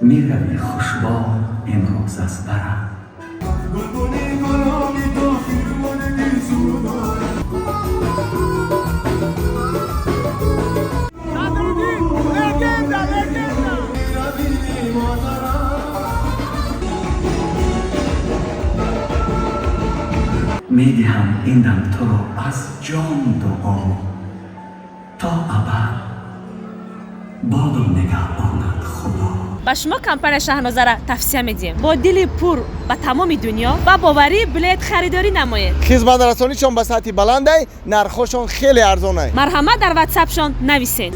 میروی خوشبار امروز از برم. میدهم این دم تو رو از جان دعا تا ابد باد نگهبانت خدا. با شما کمپانی شاهنامه را توصیه میدیم با دل پر به تمام دنیا با باوری بلیط خریداری نمایید. خدمت رسانیشان به سطح بلند است، نرخشان خیلی ارزان است. مرحمت در واتساپشان نویسین.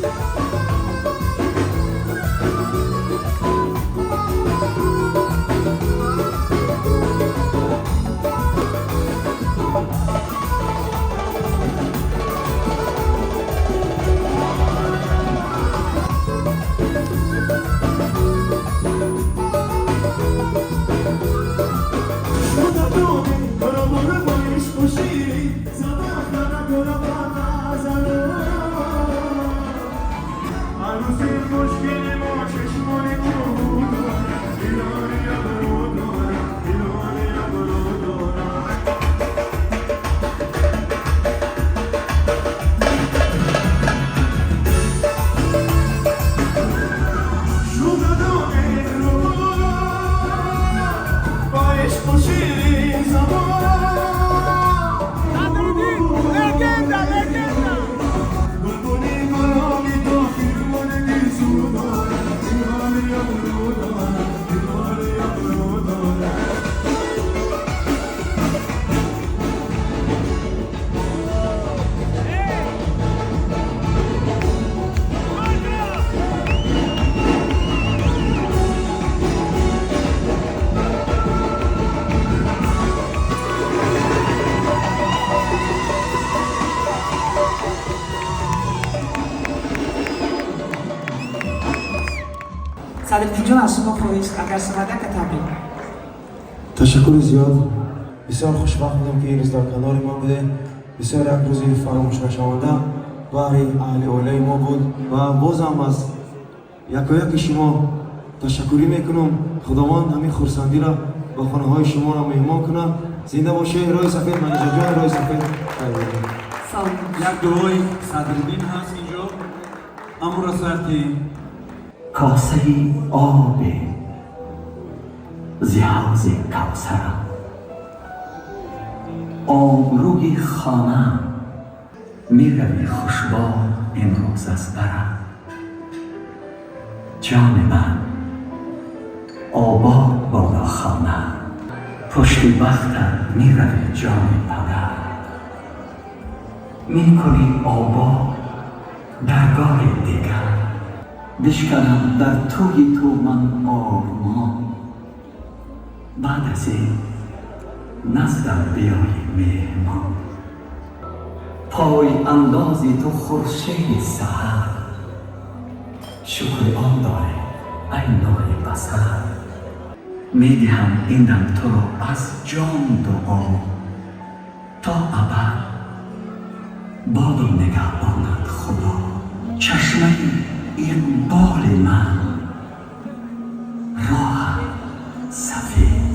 صدیقی جان از شما خواهش اگر سمده که تبریک. تشکر زیاد. بسیار خوشبخت بودم که این روز در کنار ما بوده. بسیار یک روزی فراموش نشونده برای اهل اولیای ما بود و بازم از یکایک شما تشکری میکنم. خداوند همین خرسندی را به خانه های شما را مهمان کنه. زنده باشه رای سفید. منیجا جان رای سفید. یک دعای صدرالدین هست اینجا. اما را سرتی کاسه آب ز حوض کوثرم، آبروی خانه میروی خوشبار امروز از برم. جان من آباد بادا خانه، پشت بختت میروی جان پدر. میکنی آباد درگاه دیگر، بشکنم در توی تو من آرمان. بعد از این نزدم بیایی مهمان. پای اندازی تو خورشید سحر، شکر آن داره ای نور بصر. میدهم این دم تو رو از جان دعا تا ابد باد نگهبانت خدا. چشمه این بال من راه سفید.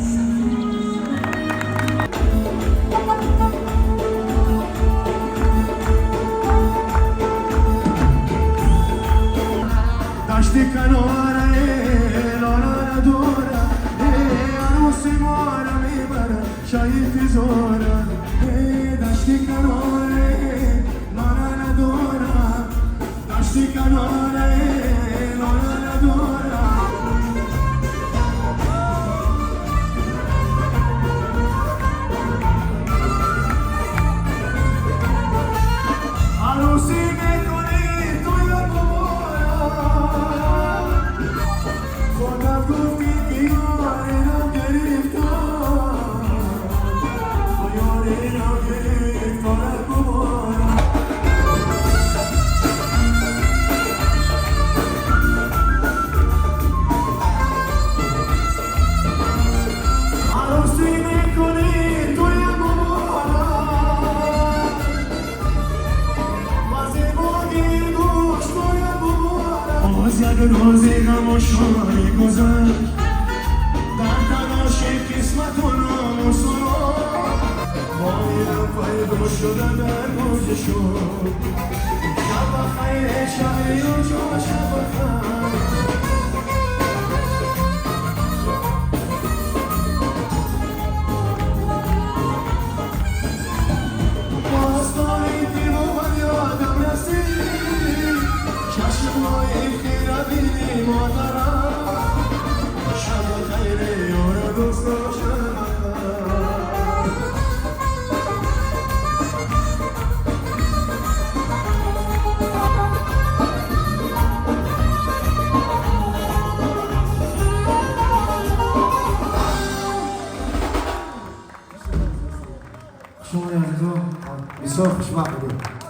داشتی کناره لالا نداره عروسی مارا میبره شایفی زوره. داشتی کناره لالا نداره داشتی کناره لالا نداره. عروسی میکنی تو یا روزی غم خوشحالی گذشت در تلاشی قسمت و ناموس و مایلم پیدا شده در گوش شد شب خیر شب یو جو شب خیر باستانی دیوان یادم رسید چشمای خیره بینی مادرم شب خیر یار دوست شب شما عزیزان بسیار خوشبخت بودید.